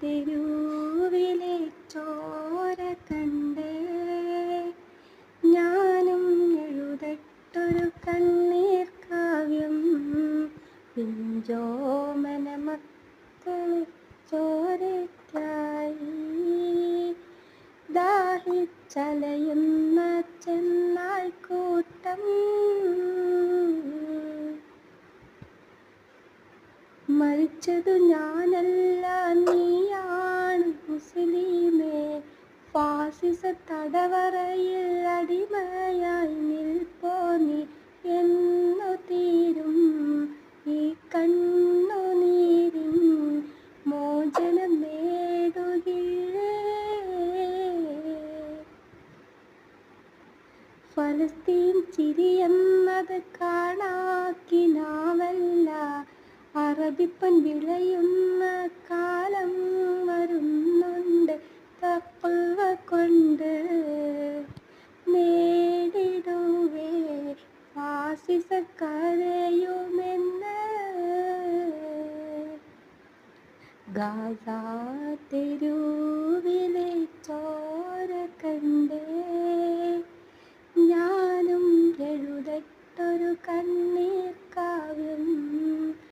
തെരുവിലെ ചോര കണ്ട് ഞാനും എഴുതട്ടൊരു കണ്ണീർ കാവ്യം. പിഞ്ചോമന മക്കളെ ചോരയ്ക്കായി ദാഹിച്ചലയുന്ന ചെന്നായ്ക്കൂട്ടം. മരിച്ചതു ഞാനല്ല, നീയാണ് മുസ്ലിമേ. ഫാസിസ തടവറയിൽ അടിമയായി നിൽപ്പോ നീ. എന്നു തീരും ഈ കണ്ണുനീരിൻ മോചനം നേടുകില്ലേ? ഫലസ്തീൻ ചിരിയെന്നത് കാണാക്കിനാവല്ല, അറബിപ്പൻ വിളയുന്ന കാലം വരുന്നുണ്ട്. തഖ്വ കൊണ്ട് നേടിടുവേ ഫാസിസ കരയുമെന്ന്. ഗാസ തെരുവിലെ ചോര കണ്ട്